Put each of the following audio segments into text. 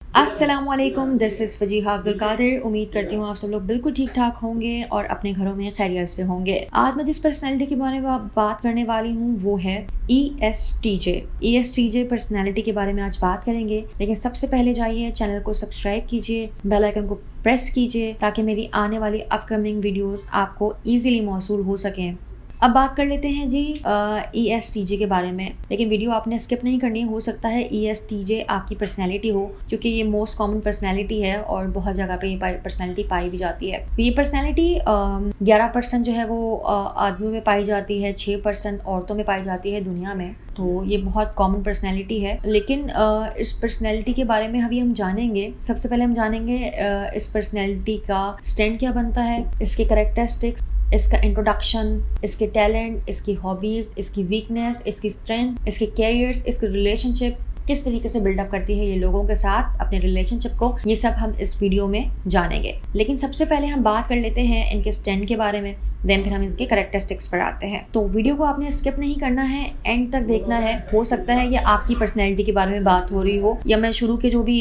अस्सलामुअलैकुम, this is फजीहा Abdul Qadir. उम्मीद करती हूँ आप सब लोग बिल्कुल ठीक ठाक होंगे और अपने घरों में खैरियत से होंगे। आज मैं जिस पर्सनैलिटी के बारे में बात करने वाली हूँ वो है ESTJ। ESTJ पर्सनैलिटी के बारे में आज बात करेंगे, लेकिन सबसे पहले जाइए चैनल को सब्सक्राइब कीजिए, बेल आइकन को प्रेस कीजिए ताकि मेरी आने वाली अपकमिंग वीडियोस आपको ईजिली मौसूल हो सकें। अब बात कर लेते हैं जी ESTJ के बारे में, लेकिन वीडियो आपने स्किप नहीं करनी है। हो सकता है ESTJ आपकी पर्सनैलिटी हो, क्योंकि ये मोस्ट कॉमन पर्सनैलिटी है और बहुत जगह पे ये पर्सनैलिटी पाई भी जाती है। तो ये पर्सनैलिटी 11% जो है वो आदमियों में पाई जाती है, 6% औरतों में पाई जाती है दुनिया में। तो ये बहुत कॉमन पर्सनैलिटी है, लेकिन इस पर्सनैलिटी के बारे में अभी हम जानेंगे। सबसे पहले हम जानेंगे इस पर्सनैलिटी का स्टैंड क्या बनता है, इसके कैरेक्टरिस्टिक्स, इसका इंट्रोडक्शन, इसके टैलेंट, इसकी हॉबीज़, इसकी वीकनेस, इसकी स्ट्रेंथ, इसके कैरियर्स, इसके रिलेशनशिप किस तरीके से बिल्डअप करती है ये लोगों के साथ अपने रिलेशनशिप को, ये सब हम इस वीडियो में जानेंगे। लेकिन सबसे पहले हम बात कर लेते हैं इनके स्टैंड के बारे में, देन फिर हम इनके कैरेक्टरिस्टिक्स पर आते हैं। तो वीडियो को आपने स्किप नहीं करना है, एंड तक देखना है। हो सकता है ये आपकी पर्सनैलिटी के बारे में बात हो रही हो, या मैं शुरू के जो भी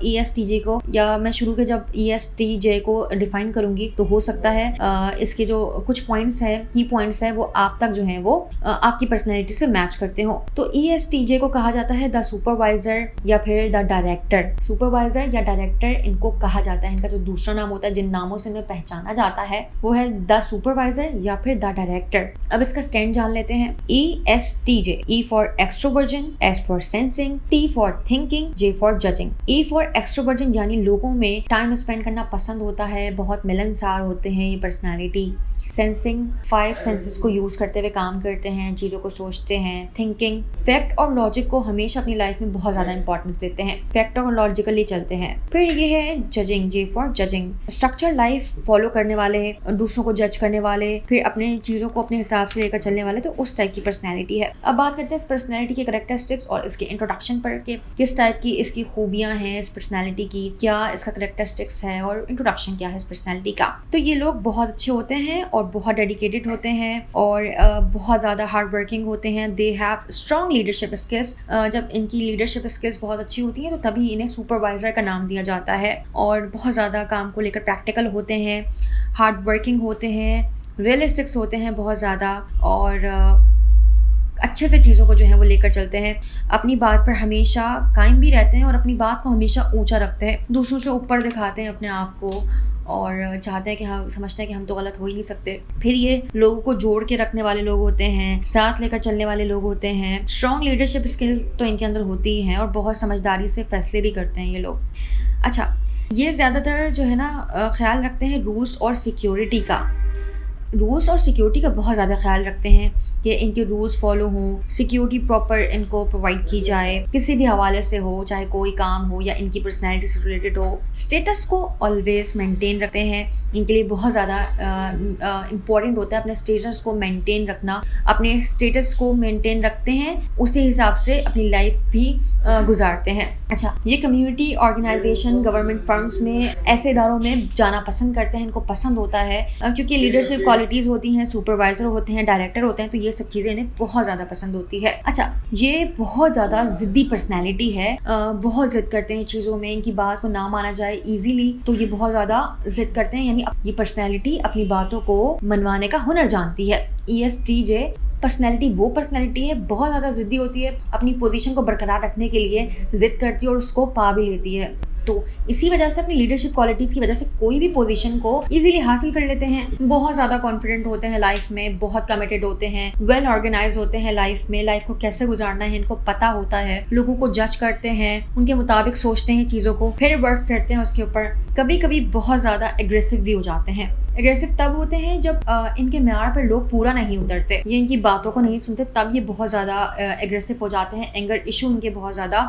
ESTJ को, या मैं शुरू के जब ESTJ को डिफाइन करूंगी तो हो सकता है इसके जो कुछ पॉइंट्स है, की पॉइंट्स है, वो आप तक जो है वो आपकी पर्सनैलिटी से मैच करते हो। तो ESTJ को कहा जाता है द सुपरवाइजर या फिर द डायरेक्टर। सुपरवाइजर या डायरेक्टर इनको कहा जाता है। इनका जो दूसरा नाम होता है, जिन नामों से इन्हें पहचाना जाता है, वो है द सुपरवाइजर या फिर द डायरेक्टर। अब इसका स्टैंड जान लेते हैं। ESTJ, E for extroversion, S for sensing, T for thinking, J for judging. E for extroversion यानी लोगों में टाइम स्पेंड करना पसंद होता है, बहुत मिलनसार होते हैं ये पर्सनैलिटी। सेंसिंग, 5 सेंसेस को यूज करते हुए काम करते हैं, चीजों को सोचते हैं। थिंकिंग, फैक्ट और लॉजिक को हमेशा अपनी लाइफ में बहुत ज्यादा इंपॉर्टेंस देते हैं, फैक्ट और लॉजिकली चलते हैं। फिर ये है judging, J for judging. Structure life follow करने वाले, दूसरों को जज करने वाले, फिर अपने चीजों को अपने हिसाब से लेकर चलने वाले, तो उस टाइप की पर्सनैलिटी है। अब बात करते हैं इस पर्सनैलिटी के कैरेक्टरिस्टिक्स और इसके इंट्रोडक्शन पर के किस टाइप की इसकी खूबियां हैं इस पर्सनैलिटी की, क्या इसका कैरेक्टरिस्टिक्स है और इंट्रोडक्शन क्या है इस पर्सनैलिटी का। तो ये लोग बहुत अच्छे होते हैं और बहुत डेडिकेटेड होते हैं और बहुत ज़्यादा हार्ड वर्किंग होते हैं। They have strong leadership skills. जब इनकी लीडरशिप स्किल्स बहुत अच्छी होती हैं तो तभी इन्हें सुपरवाइजर का नाम दिया जाता है। और बहुत ज़्यादा काम को लेकर प्रैक्टिकल होते हैं, हार्ड वर्किंग होते हैं, रियलिस्टिक्स होते हैं बहुत ज़्यादा, और अच्छे से चीज़ों को जो है वो लेकर चलते हैं। अपनी बात पर हमेशा कायम भी रहते हैं और अपनी बात को हमेशा ऊंचा रखते हैं, दूसरों से ऊपर दिखाते हैं अपने आप को और चाहते हैं कि हाँ, समझते हैं कि हम तो गलत हो ही नहीं सकते। फिर ये लोगों को जोड़ के रखने वाले लोग होते हैं, साथ लेकर चलने वाले लोग होते हैं। स्ट्रॉन्ग लीडरशिप स्किल तो इनके अंदर होती ही है और बहुत समझदारी से फैसले भी करते हैं ये लोग। अच्छा, ये ज़्यादातर जो है ना ख्याल रखते हैं रूल्स और सिक्योरिटी का। रूल्स और सिक्योरिटी का बहुत ज़्यादा ख्याल रखते हैं कि इनके रूल्स फॉलो हों, सिक्योरिटी प्रॉपर इनको प्रोवाइड की जाए, किसी भी हवाले से हो, चाहे कोई काम हो या इनकी पर्सनैलिटी से रिलेटेड हो। स्टेटस को ऑलवेज मेंटेन रखते हैं, इनके लिए बहुत ज़्यादा इम्पॉर्टेंट होता है अपने स्टेटस को मेंटेन रखना। अपने स्टेटस को मेंटेन रखते हैं, उसी हिसाब से अपनी लाइफ भी गुजारते हैं। अच्छा, ये कम्युनिटी ऑर्गेनाइजेशन, गवर्नमेंट फर्म्स में, ऐसे इदारों में जाना पसंद करते हैं। इनको पसंद होता है क्योंकि लीडरशिप क्वालिटीज़ होती हैं, सुपरवाइजर होते हैं, डायरेक्टर होते हैं, तो ये सब चीज़ें इन्हें बहुत ज़्यादा पसंद होती है। अच्छा, ये बहुत ज़्यादा ज़िद्दी पर्सनैलिटी है, बहुत ज़िद करते हैं चीज़ों में। इनकी बात को ना माना जाए इजीली तो ये बहुत ज़्यादा ज़िद करते हैं, यानी ये पर्सनैलिटी अपनी बातों को मनवाने का हुनर जानती है। ESTJ पर्सनैलिटी वो पर्सनैलिटी है, बहुत ज़्यादा ज़िद्दी होती है, अपनी पोजीशन को बरकरार रखने के लिए ज़िद करती है और उसको पा भी लेती है। तो इसी वजह से, अपनी लीडरशिप क्वालिटीज़ की वजह से, कोई भी पोजीशन को इजीली हासिल कर लेते हैं। बहुत ज़्यादा कॉन्फिडेंट होते हैं लाइफ में, बहुत कमिटेड होते हैं, वेल ऑर्गेनाइज होते हैं लाइफ में। लाइफ को कैसे गुजारना है इनको पता होता है, लोगों को जज करते हैं, उनके मुताबिक सोचते हैं चीज़ों को, फिर वर्क करते हैं उसके ऊपर। कभी कभी बहुत ज़्यादा एग्रेसिव भी हो जाते हैं। एग्रेसिव तब होते हैं जब इनके म्यार पर लोग पूरा नहीं उतरते, ये इनकी बातों को नहीं सुनते, तब ये बहुत ज़्यादा एग्रेसिव हो जाते हैं। एंगर इशू इनके बहुत ज़्यादा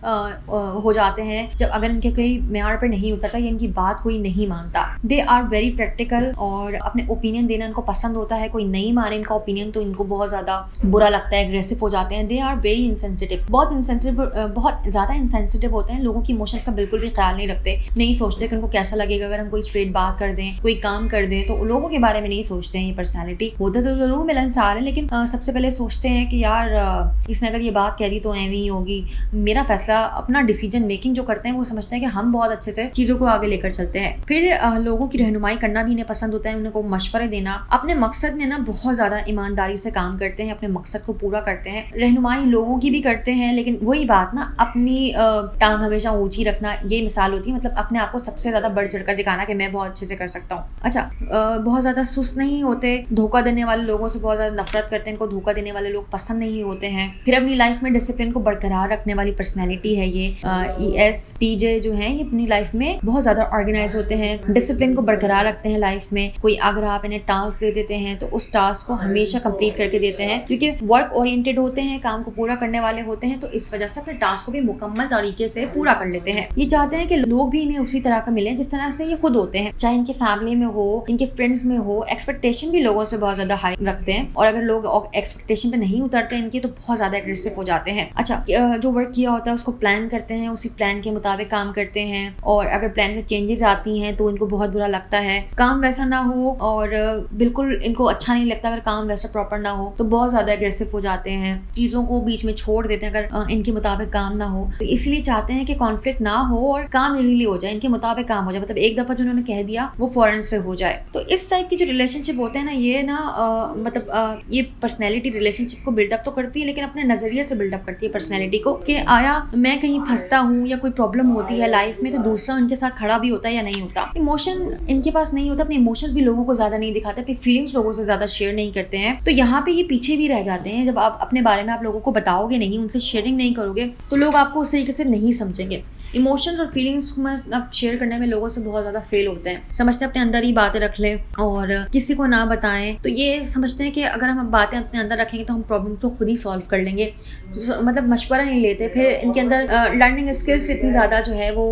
हो जाते हैं जब अगर इनके कोई म्यार पर नहीं उतरता या इनकी बात कोई नहीं मानता। दे आर वेरी प्रैक्टिकल और अपने ओपिनियन देना इनको पसंद होता है। कोई नहीं माने इनका ओपिनियन तो इनको बहुत ज़्यादा बुरा लगता है, एग्रेसिव हो जाते हैं। दे आर वेरी इंसेंसिटिव, बहुत ज़्यादा इंसेंसिटिव होते हैं, लोगों की इमोशंस का बिल्कुल भी ख्याल नहीं रखते, नहीं सोचते कि उनको कैसा लगेगा अगर हम कोई स्ट्रेट बात कर दें, कोई काम कर दे तो लोगों के बारे में नहीं सोचते हैं। ये पर्सनैलिटी होते तो जरूर मिलनसार है, लेकिन सबसे पहले सोचते हैं कि यार इसने अगर ये बात कह दी तो ऐवी ही होगी। मेरा फैसला, अपना डिसीजन मेकिंग जो करते हैं वो समझते हैं कि हम बहुत अच्छे से चीजों को आगे लेकर चलते हैं। फिर लोगों की रहनुमाई करना भी इन्हें पसंद होता है, उनको मशवरे देना। अपने मकसद में ना बहुत ज्यादा ईमानदारी से काम करते हैं, अपने मकसद को पूरा करते हैं। रहनुमाई लोगों की भी करते हैं, लेकिन वही बात ना, अपनी टांग हमेशा ऊंची रखना, ये मिसाल होती है। मतलब अपने आप को सबसे ज्यादा बढ़ चढ़कर दिखाना कि मैं बहुत अच्छे से कर सकता हूँ। अच्छा, बहुत ज्यादा सुस्त नहीं होते, धोखा देने वाले लोगों से बहुत ज्यादा नफरत करते हैं, इनको धोखा देने वाले लोग पसंद नहीं होते हैं। फिर अपनी लाइफ में डिसिप्लिन को बरकरार रखने वाली पर्सनैलिटी है ये। ESTJ जो है ये अपनी लाइफ में बहुत ज्यादा ऑर्गेनाइज होते हैं, डिसिप्लिन को बरकरार रखते हैं लाइफ में। कोई अगर आप इन्हें टास्क दे देते हैं तो उस टास्क को हमेशा कंप्लीट करके देते हैं, क्योंकि वर्क ओरिएंटेड होते हैं, काम को पूरा करने वाले होते हैं, तो इस वजह से अपने टास्क को भी मुकम्मल तरीके से पूरा कर लेते हैं। ये चाहते हैं कि लोग भी इन्हें उसी तरह का मिले जिस तरह से ये खुद होते हैं, चाहे इनके फैमिली में हो, इनके फ्रेंड्स में हो। एक्सपेक्टेशन भी लोगों से बहुत ज्यादा हाई रखते हैं, और अगर लोग एक्सपेक्टेशन पे नहीं उतरते इनकी तो बहुत ज्यादा एग्रेसिव हो जाते हैं। अच्छा, जो वर्क किया होता है उसको प्लान करते हैं, उसी प्लान के मुताबिक काम करते हैं, और अगर प्लान में चेंजेस आती हैं तो इनको बहुत बुरा लगता है। काम वैसा ना हो और बिल्कुल इनको अच्छा नहीं लगता, अगर काम वैसा प्रॉपर ना हो तो बहुत ज्यादा एग्रेसिव हो जाते हैं, चीजों को बीच में छोड़ देते हैं अगर इनके मुताबिक काम ना हो। तो इसलिए चाहते हैं कि कॉन्फ्लिक्ट ना हो और काम इजीली हो जाए, इनके मुताबिक काम हो जाए। मतलब एक दफा जो उन्होंने कह दिया वो फौरन से हो जाए। तो इस टाइप की जो रिलेशनशिप होते हैं ना, ये ना ये पर्सनैलिटी रिलेशनशिप को बिल्डअप तो करती है, लेकिन अपने नजरिए से बिल्डअप करती है पर्सनैलिटी को, कि आया मैं कहीं फंसता हूँ या कोई प्रॉब्लम होती है लाइफ में तो दूसरा उनके साथ खड़ा भी होता है या नहीं होता। इमोशन इनके पास नहीं होता, अपने इमोशंस भी लोगों को ज्यादा नहीं दिखाते, अपनी फीलिंग्स लोगों से ज्यादा शेयर नहीं करते हैं। तो यहाँ पे ये पीछे भी रह जाते हैं। जब आप अपने बारे में आप लोगों को बताओगे नहीं, उनसे शेयरिंग नहीं करोगे, तो लोग आपको उस तरीके से नहीं समझेंगे। इमोशंस और फीलिंग्स में आप शेयर करने में लोगों से बहुत ज्यादा फेल होते हैं, समझते हैं अपने अंदर ही बातें रख ले और किसी को ना बताएं। तो ये समझते हैं कि अगर हम बातें अपने अंदर रखेंगे तो हम प्रॉब्लम को खुद ही सॉल्व कर लेंगे, मतलब मशवरा नहीं लेते। फिर इनके अंदर लर्निंग स्किल्स इतनी ज्यादा जो है वो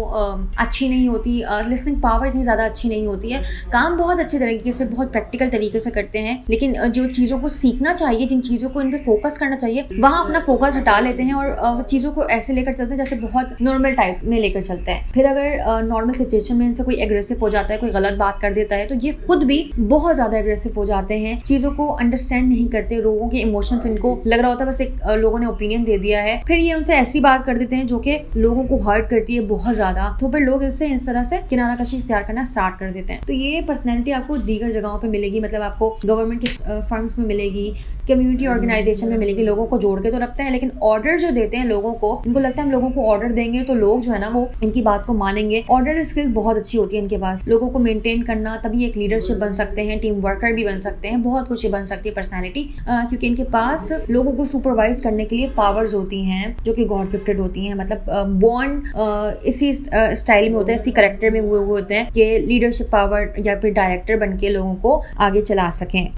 अच्छी नहीं होती, लिसनिंग पावर इतनी ज्यादा अच्छी नहीं होती है। काम बहुत अच्छे तरीके से, बहुत प्रैक्टिकल तरीके से करते हैं, लेकिन जो चीजों को सीखना चाहिए, जिन चीजों को इन पे फोकस करना चाहिए, वहां अपना फोकस हटा लेते हैं और चीजों को ऐसे लेकर चलते हैं जैसे बहुत नॉर्मल टाइप में लेकर चलते हैं। फिर अगर नॉर्मल सिचुएशन में इनसे कोई एग्रेसिव हो जाता है, कोई गलत बात कर देता है, तो ये खुद भी बहुत ज्यादा एग्रेसिव हो जाते हैं, चीजों को अंडरस्टैंड नहीं करते, लोगों के इमोशंस इनको लग रहा होता है बस एक लोगों ने ओपिनियन दे दिया है। फिर ये उनसे ऐसी बात कर देते हैं जो कि लोगों को हर्ट करती है बहुत ज्यादा, तो फिर लोग इससे इस तरह से किनारा कशी इख्तियार करना स्टार्ट कर देते हैं। तो ये पर्सनैलिटी आपको दीगर जगहों पे मिलेगी, मतलब आपको गवर्नमेंट के फर्म्स में मिलेगी, कम्युनिटी ऑर्गेनाइजेशन में मिलेगी। लोगों को जोड़ के तो रखते हैं, लेकिन ऑर्डर जो देते हैं लोगों को, इनको लगता है हम लोगों को ऑर्डर देंगे तो लोग जो है ना वो इनकी बात को मानेंगे। ऑर्डर स्किल बहुत अच्छी होती है इनके पास, लोगों को मेंटेन करना, तभी एक लीडरशिप बन सकते हैं, टीम वर्कर भी बन सकते हैं, बहुत कुछ बन सकती है पर्सनैलिटी, क्योंकि इनके पास लोगों को सुपरवाइज करने के लिए पावर्स होती हैं जो कि गॉड गिफ्टेड होती हैं। मतलब बॉर्न इसी स्टाइल में होता है, इसी करेक्टर में हुए होते हैं कि लीडरशिप पावर या फिर डायरेक्टर बन के लोगों को आगे चला सकें।